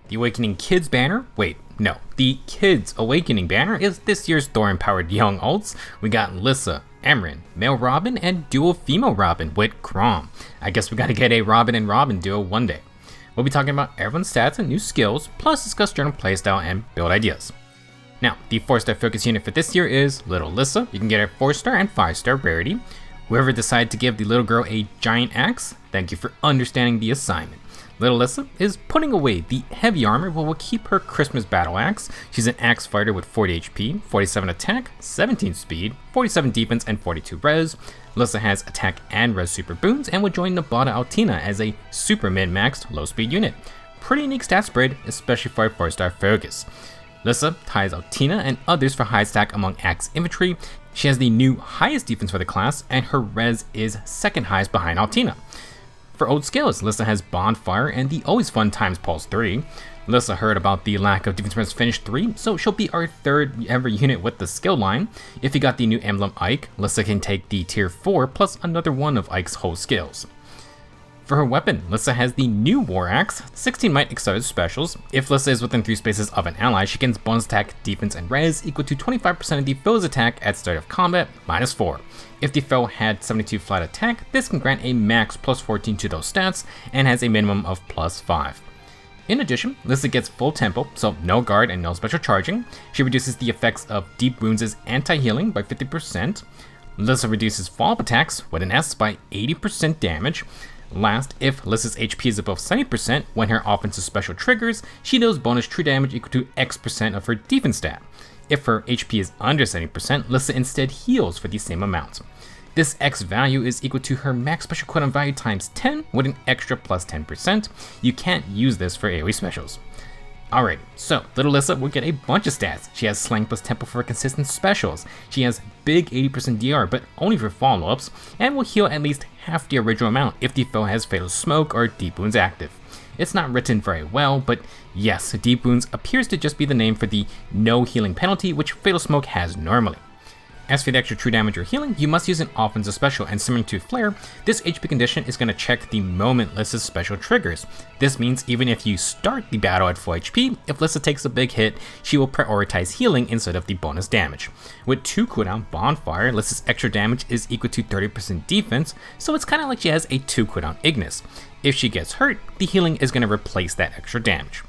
The Awakening Kids banner, the Kids Awakening banner is this year's Thor-empowered young ults. We got Lissa, Emmeryn, male Robin, and dual female Robin with Chrom. I guess we gotta get a Robin and Robin duo one day. We'll be talking about everyone's stats and new skills, plus discuss general playstyle and build ideas. Now, the 4-star focus unit for this year is Little Lissa. You can get a 4-star and 5-star rarity. Whoever decided to give the little girl a giant axe, thank you for understanding the assignment. Little Lissa is putting away the heavy armor but will keep her Christmas battle axe. She's an axe fighter with 40 HP, 47 attack, 17 speed, 47 defense, and 42 res. Lissa has attack and res super boons and will join Nabata Altina as a super min-maxed low speed unit. Pretty unique stat spread, especially for a 4-star focus. Lissa ties Altina and others for high stack among axe infantry. She has the new highest defense for the class, and her res is second highest behind Altina. For old skills, Lissa has Bonfire and the always fun Times Pulse 3. Lissa heard about the lack of defense res finish 3, so she'll be our third ever unit with the skill line. If you got the new emblem Ike, Lissa can take the tier 4 plus another one of Ike's whole skills. For her weapon, Lissa has the new War Axe, 16 might excited specials. If Lissa is within 3 spaces of an ally, she gains bonus attack, defense, and res equal to 25% of the foe's attack at start of combat, -4. If the foe had 72 flat attack, this can grant a max plus 14 to those stats, and has a minimum of +5. In addition, Lissa gets full tempo, so no guard and no special charging. She reduces the effects of deep wounds' anti-healing by 50%. Lissa reduces follow-up attacks with an S by 80% damage. Last, if Lissa's HP is above 70% when her offensive special triggers, she deals bonus true damage equal to X% of her defense stat. If her HP is under 70%, Lissa instead heals for the same amount. This X value is equal to her max special cooldown value times 10 with an extra plus 10%. You can't use this for AoE specials. Alright, so Little Lissa will get a bunch of stats. She has Slang plus Tempo for consistent specials. She has big 80% DR, but only for follow-ups, and will heal at least half the original amount if the foe has Fatal Smoke or Deep Wounds active. It's not written very well, but yes, Deep Wounds appears to just be the name for the no healing penalty which Fatal Smoke has normally. As for the extra true damage or healing, you must use an offensive special, and similar to Flare, this HP condition is going to check the moment Lissa's special triggers. This means even if you start the battle at full HP, if Lissa takes a big hit, she will prioritize healing instead of the bonus damage. With 2 cooldown Bonfire, Lissa's extra damage is equal to 30% defense, so it's kind of like she has a 2 cooldown Ignis. If she gets hurt, the healing is going to replace that extra damage.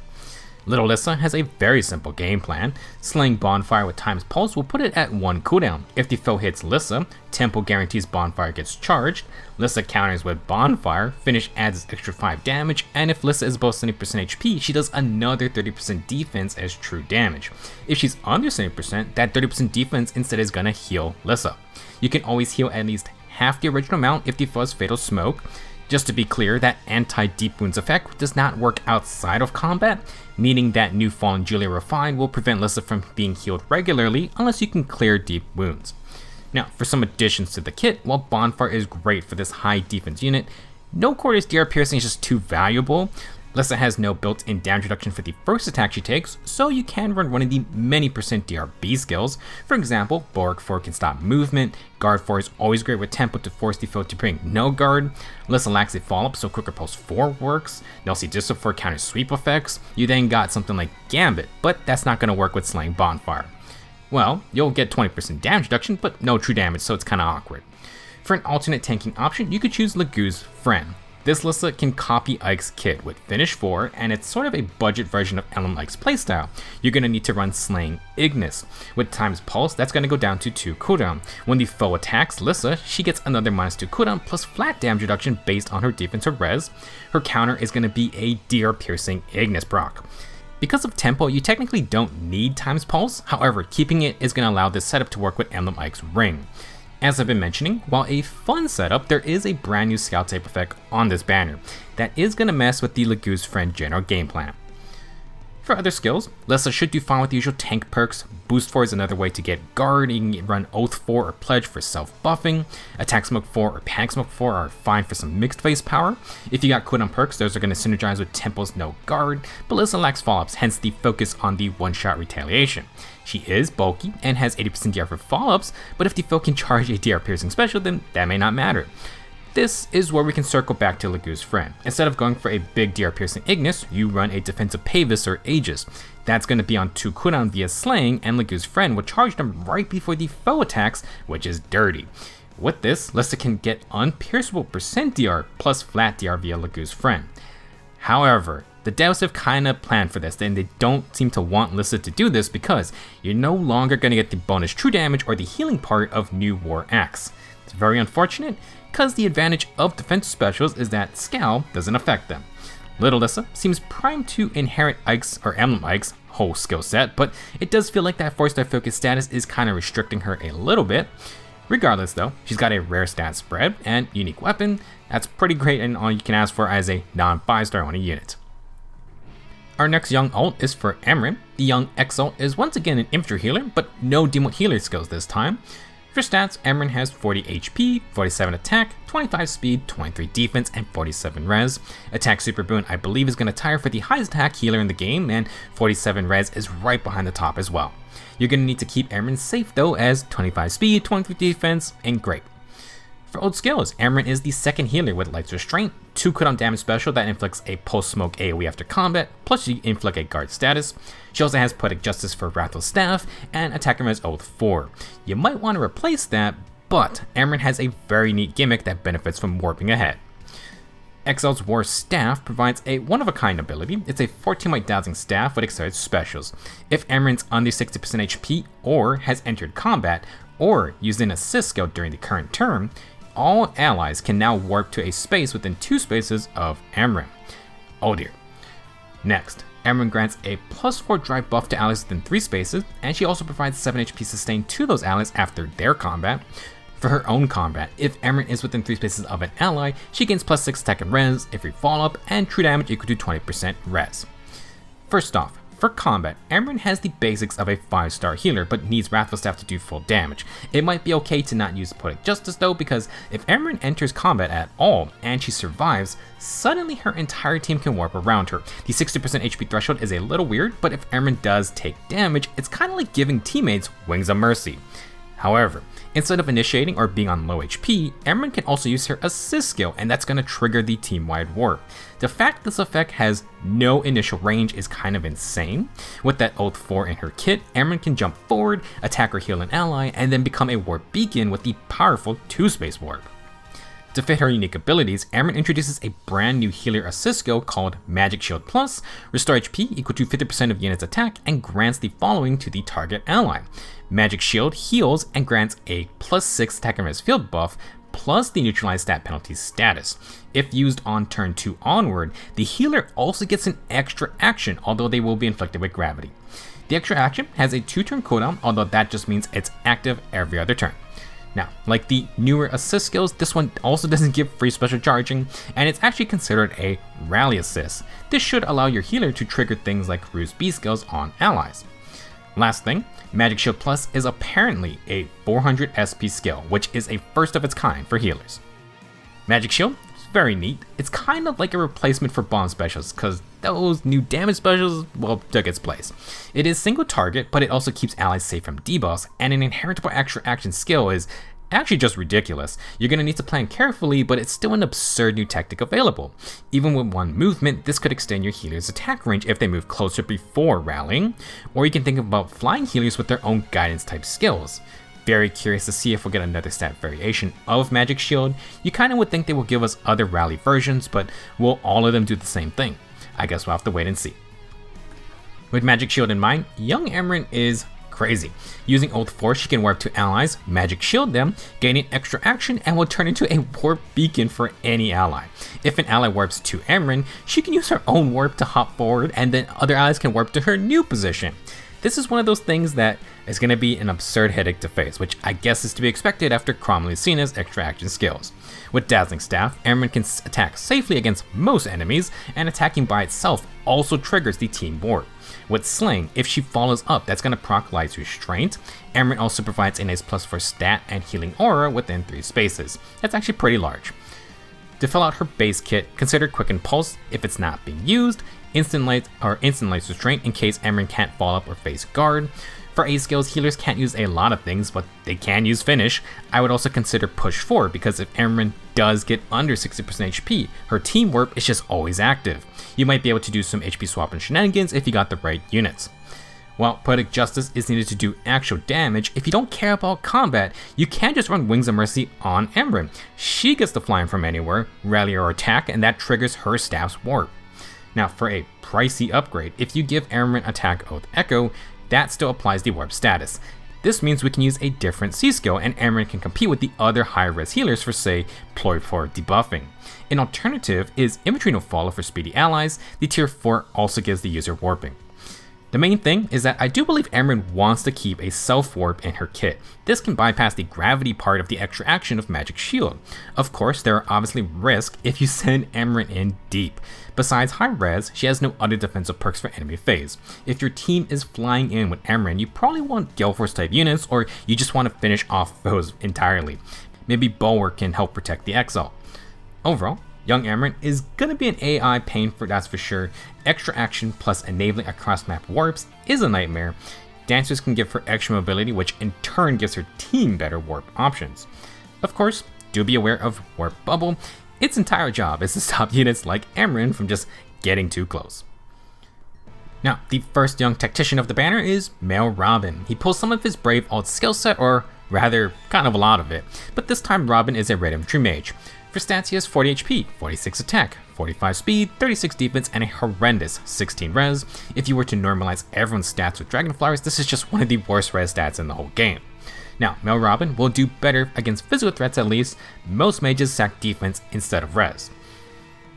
Little Lissa has a very simple game plan. Slaying Bonfire with Times Pulse will put it at 1 cooldown. If the foe hits Lissa, Tempo guarantees Bonfire gets charged. Lissa counters with Bonfire, Finish adds extra 5 damage, and if Lissa is above 70% HP, she does another 30% defense as true damage. If she's under 70%, that 30% defense instead is gonna heal Lissa. You can always heal at least half the original amount if the foe has Fatal Smoke. Just to be clear, that anti-deep wounds effect does not work outside of combat, meaning that new Fallen Julia Refined will prevent Lissa from being healed regularly unless you can clear deep wounds. Now, for some additions to the kit, while Bonfire is great for this high defense unit, no Quarter's DR Piercing is just too valuable. Lissa has no built-in damage reduction for the first attack she takes, so you can run one of the many % DRB skills. For example, Bulwark 4 can stop movement, Guard 4 is always great with Tempo to force the foe to bring no guard, Lissa lacks a follow-up so Quicker Pulse 4 works, Nelsie Distal 4 counters sweep effects, you then got something like Gambit, but that's not going to work with Slaying Bonfire. Well, you'll get 20% damage reduction, but no true damage, so it's kind of awkward. For an alternate tanking option, you could choose Legu's Friend. This Lissa can copy Ike's kit with Finish 4, and it's sort of a budget version of Emblem Ike's playstyle. You're going to need to run Slaying Ignis. With Times Pulse, that's going to go down to 2 cooldown. When the foe attacks Lissa, she gets another -2 cooldown plus flat damage reduction based on her defense or res. Her counter is going to be a DR Piercing Ignis proc. Because of Tempo, you technically don't need Times Pulse, however, keeping it is going to allow this setup to work with Emblem Ike's Ring. As I've been mentioning, while a fun setup, there is a brand new scout type effect on this banner that is going to mess with the Legu's Friend general game plan. For other skills, Lissa should do fine with the usual tank perks. Boost 4 is another way to get guard. You can run Oath 4 or Pledge for self-buffing. Attack Smoke 4 or Panic Smoke 4 are fine for some mixed phase power. If you got cooldown perks, those are going to synergize with Tempo's no guard, but Lissa lacks follow-ups, hence the focus on the one-shot retaliation. She is bulky and has 80% DR for follow-ups, but if the foe can charge a DR piercing special, then that may not matter. This is where we can circle back to Legu's friend. Instead of going for a big DR piercing Ignis, you run a defensive Pavis or Aegis. That's going to be on 2 cooldown via Slaying, and Legu's friend will charge them right before the foe attacks, which is dirty. With this, Lissa can get unpierceable % DR plus flat DR via Legu's friend. However, the devs have kinda planned for this, and they don't seem to want Lissa to do this because you're no longer gonna get the bonus true damage or the healing part of New War Axe. It's very unfortunate, because the advantage of defense specials is that Scowl doesn't affect them. Little Lissa seems primed to inherit Ike's or Emblem Ike's whole skill set, but it does feel like that 4-star focus status is kinda restricting her a little bit. Regardless though, she's got a rare stat spread and unique weapon. That's pretty great and all you can ask for as a non-5-star only unit. Our next young ult is for Emmeryn. The young X ult is once again an infantry healer, but no demon healer skills this time. For stats, Emmeryn has 40 HP, 47 attack, 25 speed, 23 defense, and 47 res. Attack super boon I believe is going to tie her for the highest attack healer in the game, and 47 res is right behind the top as well. You're going to need to keep Emmeryn safe though, as 25 speed, 23 defense, and great. For ult skills, Emmeryn is the second healer with Light's Restraint, 2 cooldown damage special that inflicts a post-smoke AoE after combat, plus she inflict a guard status. She also has Poetic Justice for Wrathful Staff, and Attacker Res Oath 4. You might want to replace that, but Emmeryn has a very neat gimmick that benefits from warping ahead. Exalt's War Staff provides a one-of-a-kind ability. It's a 14 white dazzling staff with accelerated specials. If Emmeryn's under 60% HP or has entered combat, or used an assist skill during the current turn, all allies can now warp to a space within 2 spaces of Emmeryn. Oh dear. Next, Emmeryn grants a +4 drive buff to allies within 3 spaces, and she also provides 7 HP sustain to those allies after their combat. For her own combat, if Emmeryn is within 3 spaces of an ally, she gains +6 attack and res, a free follow up, and true damage equal to 20% res. First off, for combat, Emmeryn has the basics of a 5-star healer, but needs Wrathful Staff to do full damage. It might be okay to not use Poetic Justice though, because if Emmeryn enters combat at all and she survives, suddenly her entire team can warp around her. The 60% HP threshold is a little weird, but if Emmeryn does take damage, it's kinda like giving teammates Wings of Mercy. However, instead of initiating or being on low HP, Emmeryn can also use her assist skill, and that's going to trigger the team-wide warp. The fact this effect has no initial range is kind of insane. With that Oath 4 in her kit, Emmeryn can jump forward, attack or heal an ally, and then become a warp beacon with the powerful 2-space warp. To fit her unique abilities, Emmeryn introduces a brand new healer assist skill called Magic Shield Plus, restore HP equal to 50% of unit's attack, and grants the following to the target ally. Magic Shield heals and grants a +6 attack and res field buff, plus the neutralized stat penalty status. If used on turn 2 onward, the healer also gets an extra action, although they will be inflicted with gravity. The extra action has a 2-turn cooldown, although that just means it's active every other turn. Now, like the newer assist skills, this one also doesn't give free special charging, and it's actually considered a rally assist. This should allow your healer to trigger things like Ruse B skills on allies. Last thing, Magic Shield Plus is apparently a 400 SP skill, which is a first of its kind for healers. Magic Shield is very neat. It's kind of like a replacement for bomb specials, because those new damage specials, well, took its place. It is single target, but it also keeps allies safe from debuffs, and an inheritable extra action skill is actually just ridiculous. You're going to need to plan carefully, but it's still an absurd new tactic available. Even with one movement, this could extend your healer's attack range if they move closer before rallying, or you can think about flying healers with their own guidance type skills. Very curious to see if we'll get another stat variation of Magic Shield. You kind of would think they will give us other rally versions, but will all of them do the same thing? I guess we'll have to wait and see. With Magic Shield in mind, young Emmeryn is crazy. Using Oath 4, she can warp to allies, Magic Shield them, gaining extra action, and will turn into a warp beacon for any ally. If an ally warps to Emmeryn, she can use her own warp to hop forward, and then other allies can warp to her new position. This is one of those things that is going to be an absurd headache to face, which I guess is to be expected after Chrom and Lucina's extra action skills. With Dazzling Staff, Emmeryn can attack safely against most enemies, and attacking by itself also triggers the team warp. With Slaying, if she follows up, that's going to proc Light's Restraint. Emmeryn also provides a nice +4 stat and healing aura within 3 spaces. That's actually pretty large. To fill out her base kit, consider Quicken Pulse if it's not being used, instant light restraint in case Emmeryn can't follow up or face guard. For A skills, healers can't use a lot of things, but they can use finish. I would also consider push 4 because if Emmeryn does get under 60% HP, her team warp is just always active. You might be able to do some HP swap and shenanigans if you got the right units. While Poetic Justice is needed to do actual damage, if you don't care about combat, you can just run Wings of Mercy on Emmeryn. She gets to fly from anywhere, rally or attack, and that triggers her staff's warp. Now for a pricey upgrade, if you give Emmeryn Attack Oath Echo, that still applies the warp status. This means we can use a different C skill and Emmeryn can compete with the other high res healers for say, Ploy for debuffing. An alternative is Infantry No Follow for speedy allies. The tier 4 also gives the user warping. The main thing is that I do believe Emmeryn wants to keep a self-warp in her kit. This can bypass the gravity part of the extra action of Magic Shield. Of course, there are obviously risks if you send Emmeryn in deep. Besides high res, she has no other defensive perks for enemy phase. If your team is flying in with Emmeryn, you probably want Gale Force type units, or you just want to finish off foes entirely. Maybe Bulwark can help protect the exile. Overall, young Emmeryn is gonna be an AI pain for that's for sure. Extra action plus enabling across map warps is a nightmare. Dancers can give her extra mobility, which in turn gives her team better warp options. Of course, do be aware of Warp Bubble. Its entire job is to stop units like Emmeryn from just getting too close. Now, the first young tactician of the banner is Male Robin. He pulls some of his Brave alt skill set, or rather, kind of a lot of it, but this time Robin is a red infantry mage. For stats, he has 40 HP, 46 attack, 45 speed, 36 defense, and a horrendous 16 res. If you were to normalize everyone's stats with Dragonflowers, this is just one of the worst res stats in the whole game. Now, Male Robin will do better against physical threats at least. Most mages sack defense instead of res.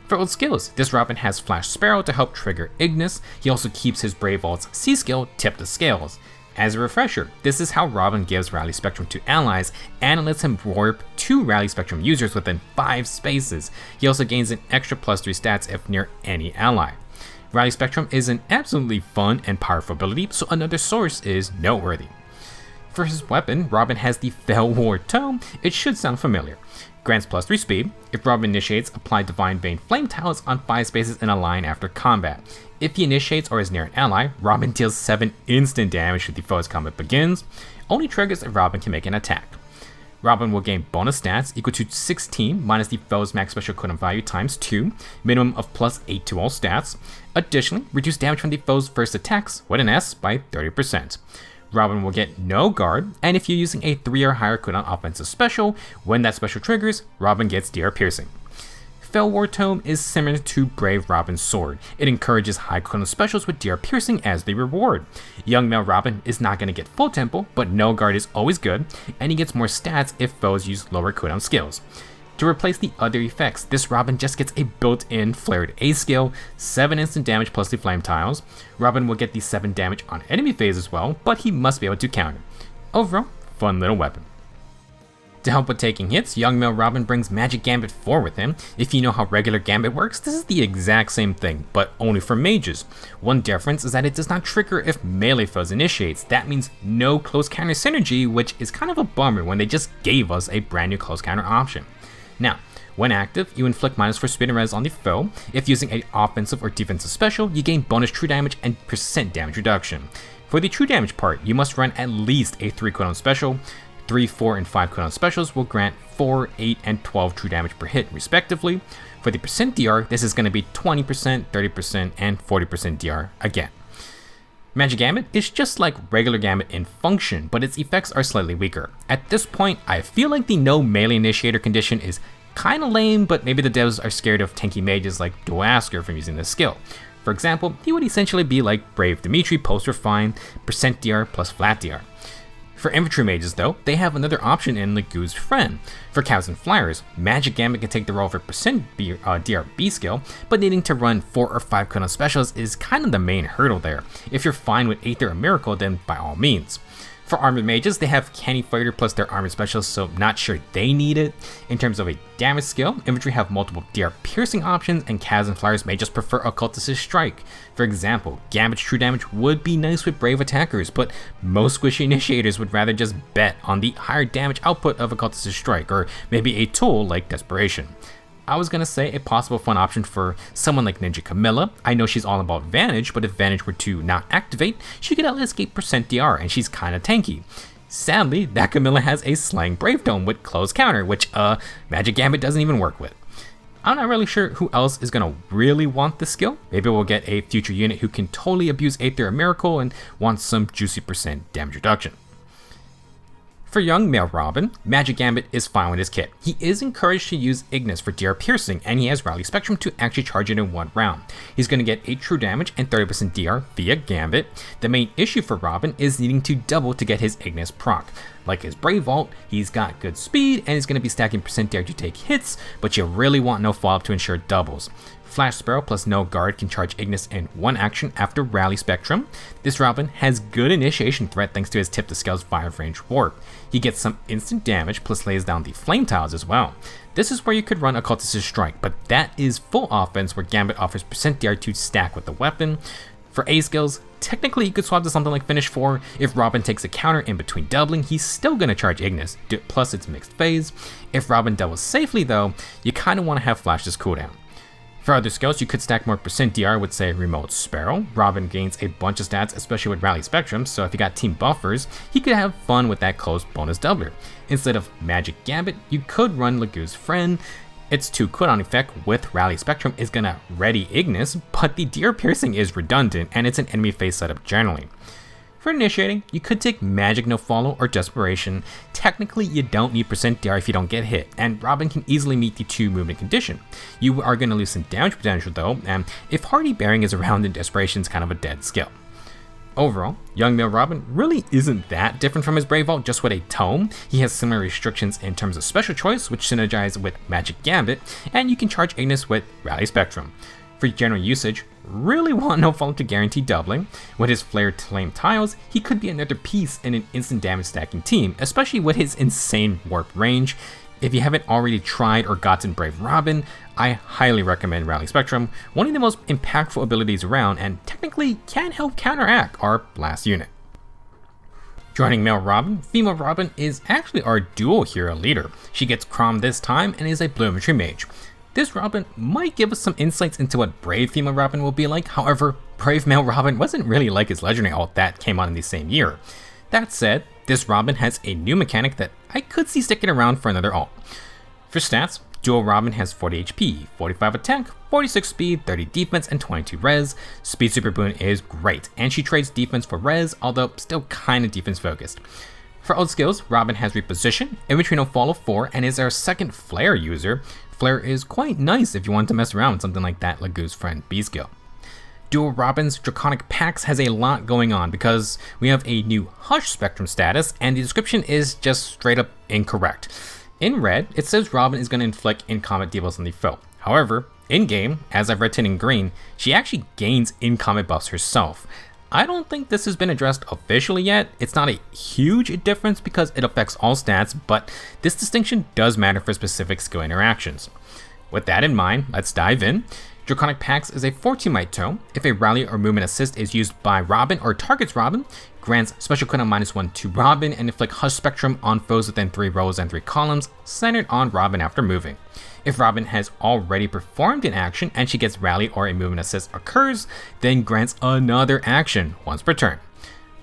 For old skills, this Robin has Flash Sparrow to help trigger Ignis. He also keeps his Brave Alt's C skill Tip the Scales. As a refresher, this is how Robin gives Rally Spectrum to allies and it lets him warp 2 Rally Spectrum users within 5 spaces. He also gains an extra +3 stats if near any ally. Rally Spectrum is an absolutely fun and powerful ability, so another source is noteworthy. For his weapon, Robin has the Fell War Tome. It should sound familiar. Grants +3 speed. If Robin initiates, apply Divine Vein Flame Tiles on 5 spaces in a line after combat. If he initiates or is near an ally, Robin deals 7 instant damage if the foe's combat begins. Only triggers if Robin can make an attack. Robin will gain bonus stats equal to 16 minus the foe's max special cooldown value times 2, minimum of +8 to all stats. Additionally, reduce damage from the foe's first attacks with an S by 30%. Robin will get no guard, and if you're using a 3 or higher cooldown offensive special, when that special triggers, Robin gets DR Piercing. Fell War Tome is similar to Brave Robin's sword. It encourages high cooldown specials with DR Piercing as the reward. Young Male Robin is not going to get full tempo, but no guard is always good, and he gets more stats if foes use lower cooldown skills. To replace the other effects, this Robin just gets a built-in Flared A skill, 7 instant damage plus the flame tiles. Robin will get the 7 damage on enemy phase as well, but he must be able to counter. Overall, fun little weapon. To help with taking hits, young Male Robin brings Magic Gambit 4 with him. If you know how regular Gambit works, this is the exact same thing, but only for mages. One difference is that it does not trigger if melee foes initiates. That means no close counter synergy, which is kind of a bummer when they just gave us a brand new close counter option. Now, when active, you inflict -4 speed and res on the foe. If using an offensive or defensive special, you gain bonus true damage and % damage reduction. For the true damage part, you must run at least a 3 cooldown special. 3, 4, and 5 cooldown specials will grant 4, 8, and 12 true damage per hit, respectively. For the % DR, this is going to be 20%, 30%, and 40% DR again. Magic Gambit is just like regular Gambit in function, but its effects are slightly weaker. At this point, I feel like the no melee initiator condition is kinda lame, but maybe the devs are scared of tanky mages like Duasker from using this skill. For example, he would essentially be like Brave Dimitri post refine, % DR plus flat DR. For infantry mages though, they have another option in Legu's Friend. For cows and flyers, Magic Gambit can take the role of a DRB skill, but needing to run 4 or 5 cooldown specials is kind of the main hurdle there. If you're fine with Aether or Miracle, then by all means. For armored mages, they have Canny Fighter plus their armored specials, so not sure they need it. In terms of a damage skill, infantry have multiple DR piercing options, and Cavs and Flyers may just prefer Occultist's Strike. For example, Gambit's true damage would be nice with brave attackers, but most squishy initiators would rather just bet on the higher damage output of Occultist's Strike, or maybe a tool like Desperation. I was gonna say a possible fun option for someone like Ninja Camilla. I know she's all about Vanish, but if Vanish were to not activate, she could at least get % DR, and she's kinda tanky. Sadly, that Camilla has a Slang Brave Tome with Close Counter, which Magic Gambit doesn't even work with. I'm not really sure who else is gonna really want this skill. Maybe we'll get a future unit who can totally abuse Aether and Miracle and wants some juicy % damage reduction. For young male Robin, Magic Gambit is fine with his kit. He is encouraged to use Ignis for DR Piercing, and he has Rally Spectrum to actually charge it in one round. He's going to get 8 true damage and 30% DR via Gambit. The main issue for Robin is needing to double to get his Ignis proc. Like his Brave Vault, he's got good speed, and he's going to be stacking % DR to take hits, but you really want no follow-up to ensure doubles. Flash Sparrow plus no guard can charge Ignis in one action after Rally Spectrum. This Robin has good initiation threat thanks to his Tip the Scales 5 range warp. He gets some instant damage plus lays down the flame tiles as well. This is where you could run Occultist's Strike, but that is full offense where Gambit offers % DR to stack with the weapon. For A skills, technically you could swap to something like Finish 4. If Robin takes a counter in between doubling, he's still going to charge Ignis, plus it's mixed phase. If Robin doubles safely though, you kind of want to have Flash's cooldown. For other skills, you could stack more % DR with, say, Remote Sparrow. Robin gains a bunch of stats, especially with Rally Spectrum, so if you got team buffers, he could have fun with that close bonus doubler. Instead of Magic Gambit, you could run Lagoo's Friend. Its 2 cooldown effect with Rally Spectrum is gonna ready Ignis, but the DR Piercing is redundant, and it's an enemy phase setup generally. For initiating, you could take Magic No Follow or Desperation. Technically, you don't need % DR if you don't get hit, and Robin can easily meet the 2 movement condition. You are going to lose some damage potential though, and if Hardy Bearing is around, then Desperation is kind of a dead skill. Overall, young male Robin really isn't that different from his Brave Vault, just with a tome. He has similar restrictions in terms of Special Choice, which synergize with Magic Gambit, and you can charge Ignis with Rally Spectrum. For general usage, really want no follow to guarantee doubling. With his Flared Flame Tiles, he could be another piece in an instant damage stacking team, especially with his insane warp range. If you haven't already tried or gotten Brave Robin, I highly recommend Rally Spectrum, one of the most impactful abilities around and technically can help counteract our last unit. Joining male Robin, female Robin is actually our dual hero leader. She gets Chrom this time and is a Blue Infantry Mage. This Robin might give us some insights into what Brave female Robin will be like. However, Brave male Robin wasn't really like his legendary alt that came out in the same year. That said, this Robin has a new mechanic that I could see sticking around for another alt. For stats, dual Robin has 40 HP, 45 attack, 46 speed, 30 defense, and 22 res. Speed Super Boon is great, and she trades defense for res, although still kinda defense focused. For ult skills, Robin has Reposition, Infantry No Follow 4, and is our second Flare user. Flare is quite nice if you want to mess around with something like that Lagoo's Friend B skill. Dual Robin's Draconic Pax has a lot going on because we have a new Hush Spectrum status, and the description is just straight up incorrect. In red, it says Robin is going to inflict in-combat debuffs on the foe. However, in-game, as I've written in green, she actually gains in-combat buffs herself. I don't think this has been addressed officially yet. It's not a huge difference because it affects all stats, but this distinction does matter for specific skill interactions. With that in mind, let's dive in. Draconic Pax is a 14 might tome. If a rally or movement assist is used by Robin or targets Robin, grants special cooldown -1 to Robin and inflict Hush Spectrum on foes within 3 rows and 3 columns, centered on Robin after moving. If Robin has already performed an action and she gets rally or a movement assist occurs, then grants another action once per turn.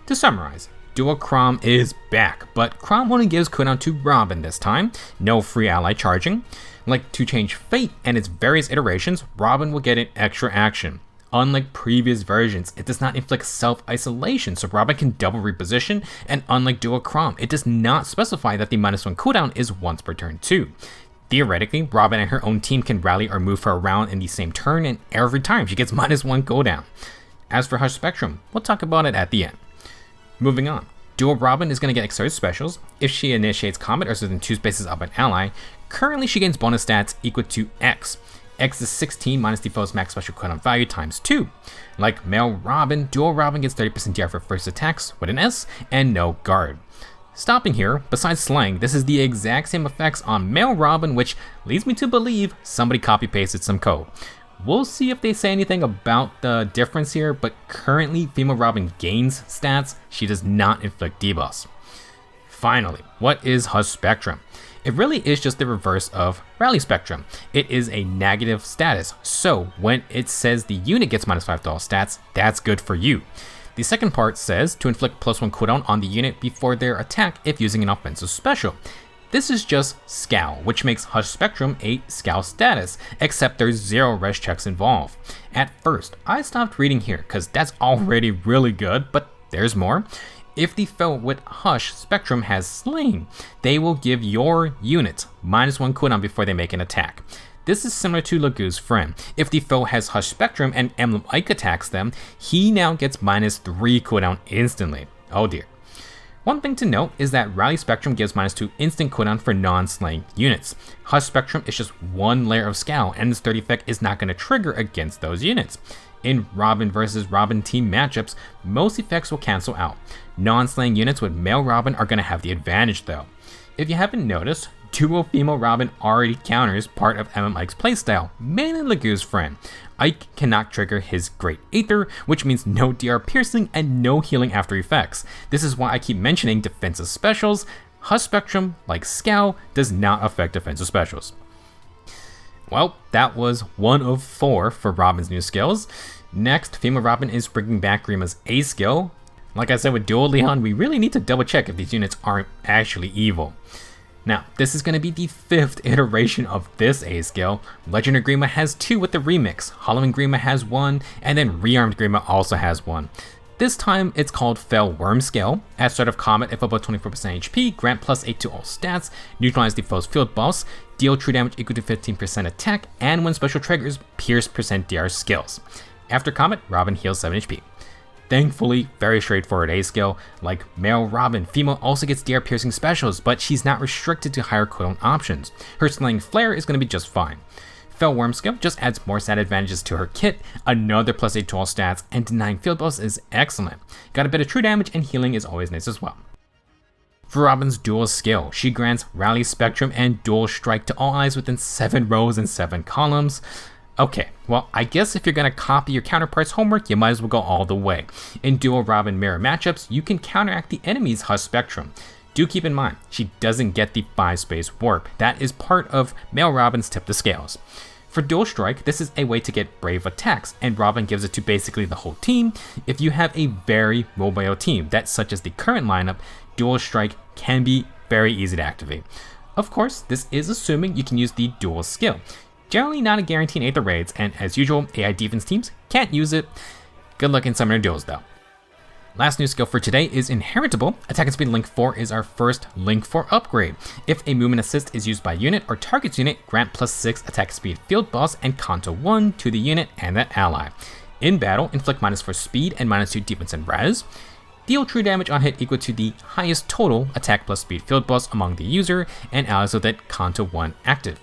To summarize, Dual Chrom is back, but Chrom only gives cooldown to Robin this time, no free ally charging. Like to change Fate and its various iterations, Robin will get an extra action. Unlike previous versions, it does not inflict self-isolation, so Robin can double reposition, and unlike Dual Chrom, it does not specify that the -1 cooldown is once per turn too. Theoretically, Robin and her own team can rally or move her around in the same turn, and every time she gets -1 cooldown. As for Hush Spectrum, we'll talk about it at the end. Moving on, Dual Robin is going to get exerted specials if she initiates combat or within 2 spaces of an ally. Currently, she gains bonus stats equal to X. X is 16 minus the foe's max special cooldown value times 2. Like male Robin, Dual Robin gets 30% DR for first attacks with an S and no guard. Stopping here, besides slang, this is the exact same effects on male Robin, which leads me to believe somebody copy-pasted some code. We'll see if they say anything about the difference here, but currently female Robin gains stats, she does not inflict debuffs. Finally, what is Hush Spectrum? It really is just the reverse of Rally Spectrum. It is a negative status, so when it says the unit gets -5 to all stats, that's good for you. The second part says to inflict +1 cooldown on the unit before their attack if using an offensive special. This is just Scowl, which makes Hush Spectrum a Scowl status, except there's 0 res checks involved. At first, I stopped reading here because that's already really good, but there's more. If the foe with Hush Spectrum has Sling, they will give your unit -1 cooldown before they make an attack. This is similar to Lagu's friend. If the foe has Hush Spectrum and Emblem Ike attacks them, he now gets -3 cooldown instantly. Oh dear. One thing to note is that Rally Spectrum gives -2 instant cooldown for non-slaying units. Hush Spectrum is just one layer of Scowl, and this third effect is not going to trigger against those units. In Robin versus Robin team matchups, most effects will cancel out. Non-slaying units with male Robin are going to have the advantage though. If you haven't noticed, duo female Robin already counters part of Ike's playstyle, mainly Lagu's friend. Ike cannot trigger his Great Aether, which means no DR piercing and no healing after effects. This is why I keep mentioning defensive specials. Hush Spectrum, like Scowl, does not affect defensive specials. Well, that was 1 of 4 for Robin's new skills. Next, female Robin is bringing back Rima's A skill. Like I said with Dual Leon, we really need to double check if these units aren't actually evil. Now, this is going to be the 5th iteration of this A skill. Legend of Grima has 2 with the remix, Hollowing Grima has 1, and then Rearmed Grima also has 1. This time, it's called Fell Worm Scale. At start of combat, if above 24% HP, grant +8 to all stats, neutralize the foe's field boss, deal true damage equal to 15% attack, and when special triggers, pierce %DR skills. After combat, Robin heals 7 HP. Thankfully, very straightforward A skill. Like male Robin, female also gets DR piercing specials, but she's not restricted to higher cooldown options. Her Slaying Flare is going to be just fine. Fell Worm skill just adds more stat advantages to her kit, another +8 to all stats, and denying field boss is excellent. Got a bit of true damage and healing is always nice as well. For Robin's dual skill, she grants Rally Spectrum and Dual Strike to all allies within 7 rows and 7 columns. Okay, well, I guess if you're going to copy your counterpart's homework, you might as well go all the way. In dual Robin mirror matchups, you can counteract the enemy's Hush Spectrum. Do keep in mind, she doesn't get the 5-space warp. That is part of male Robin's Tip the Scales. For Dual Strike, this is a way to get brave attacks, and Robin gives it to basically the whole team. If you have a very mobile team, that's such as the current lineup, Dual Strike can be very easy to activate. Of course, this is assuming you can use the dual skill. Generally not a guarantee in Aether raids, and as usual, AI defense teams can't use it. Good luck in summoner duels though. Last new skill for today is Inheritable. Attack and Speed Link 4 is our first Link 4 upgrade. If a movement assist is used by unit or target's unit, grant +6 attack speed field boss and Kanto 1 to the unit and that ally. In battle, inflict -4 speed and -2 defense and res. Deal true damage on hit equal to the highest total attack plus speed field boss among the user and allies with that Kanto 1 active.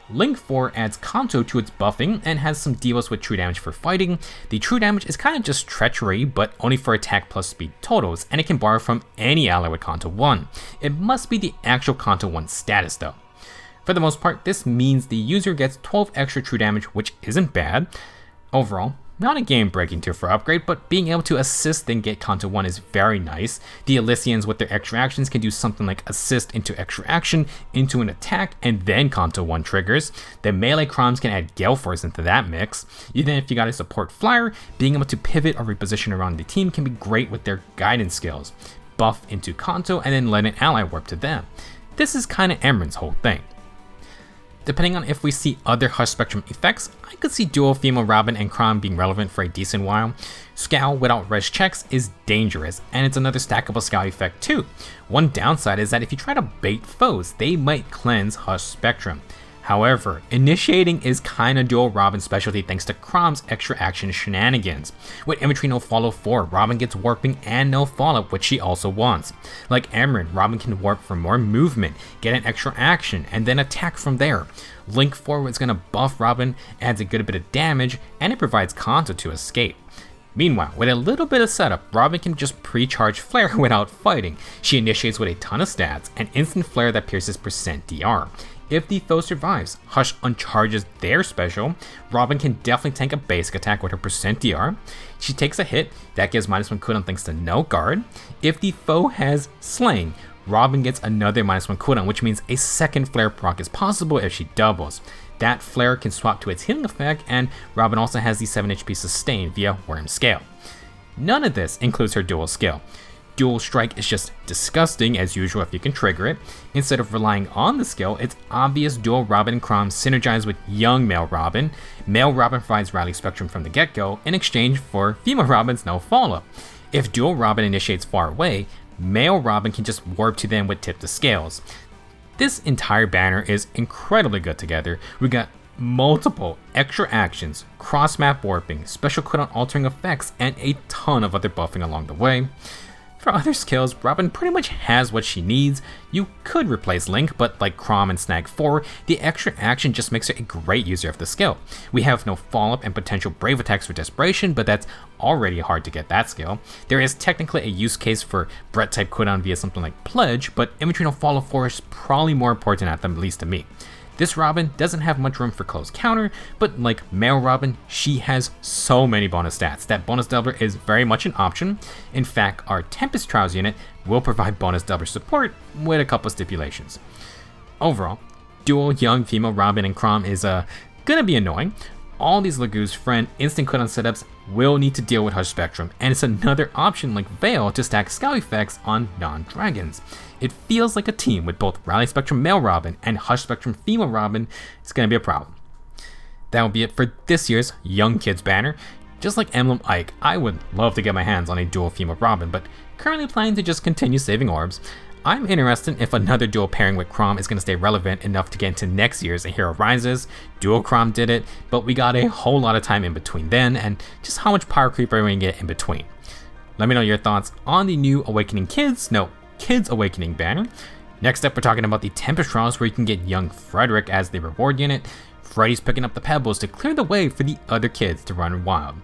Link 4 adds Kanto to its buffing and has some debuffs with true damage for fighting. The true damage is kind of just treachery, but only for attack plus speed totals, and it can borrow from any ally with Kanto 1. It must be the actual Kanto 1 status though. For the most part, this means the user gets 12 extra true damage, which isn't bad. Overall, not a game-breaking tier for upgrade, but being able to assist then get Kanto 1 is very nice. The Elysians with their extra actions can do something like assist into extra action, into an attack, and then Kanto 1 triggers. The melee Chroms can add Gale Force into that mix. Even if you got a support flyer, being able to pivot or reposition around the team can be great with their guidance skills. Buff into Kanto and then let an ally warp to them. This is kind of Emmeryn's whole thing. Depending on if we see other Hush Spectrum effects, I could see dual female Robin and Chrom being relevant for a decent while. Scowl without res checks is dangerous, and it's another stackable Scowl effect too. One downside is that if you try to bait foes, they might cleanse Hush Spectrum. However, initiating is kinda dual Robin's specialty thanks to Chrom's extra action shenanigans. With Inventory no follow 4, Robin gets warping and no follow, which she also wants. Like Emmeryn, Robin can warp for more movement, get an extra action, and then attack from there. Link 4 is gonna buff Robin, adds a good bit of damage, and it provides Kanto to escape. Meanwhile, with a little bit of setup, Robin can just pre-charge Flare without fighting. She initiates with a ton of stats, an instant flare that pierces %DR. If the foe survives, Hush uncharges their special. Robin can definitely tank a basic attack with her percent DR. She takes a hit, that gives -1 cooldown thanks to no guard. If the foe has Slaying, Robin gets another -1 cooldown, which means a second flare proc is possible if she doubles. That flare can swap to its healing effect, and Robin also has the 7 HP sustain via Worm Scale. None of this includes her dual skill. Dual Strike is just disgusting as usual if you can trigger it. Instead of relying on the skill, it's obvious dual Robin and Chrom synergize with young male Robin. Male Robin provides Rally Spectrum from the get-go in exchange for female Robin's no follow-up. If dual Robin initiates far away, male Robin can just warp to them with Tip the Scales. This entire banner is incredibly good together. We got multiple extra actions, cross-map warping, special cooldown altering effects, and a ton of other buffing along the way. For other skills, Robin pretty much has what she needs. You could replace Link, but like Chrom and Snag 4, the extra action just makes her a great user of the skill. We have no follow-up and potential brave attacks for Desperation, but that's already hard to get that skill. There is technically a use case for Brett type cooldown via something like Pledge, but Infantry no follow 4 is probably more important at least to me. This Robin doesn't have much room for close counter, but like male Robin, she has so many bonus stats that bonus doubler is very much an option. In fact, our Tempest Trials unit will provide bonus doubler support with a couple stipulations. Overall, dual young female Robin and Chrom is gonna be annoying. All these Lagoo's friend instant cooldown setups will need to deal with Hush Spectrum, and it's another option like Veil to stack scout effects on non-dragons. It feels like a team with both Rally Spectrum male Robin and Hush Spectrum female Robin is going to be a problem. That will be it for this year's Young Kids banner. Just like Emblem Ike, I would love to get my hands on a dual female Robin, but currently planning to just continue saving orbs. I'm interested if another dual pairing with Chrom is going to stay relevant enough to get into next year's A Hero Rises. Dual Chrom did it, but we got a whole lot of time in between then, and just how much power creep are we going to get in between. Let me know your thoughts on the new Kids Awakening banner. Next up, we're talking about the Tempest Trials, where you can get young Frederick as the reward unit. Freddy's picking up the pebbles to clear the way for the other kids to run wild.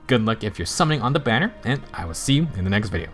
Good luck if you're summoning on the banner, and I will see you in the next video.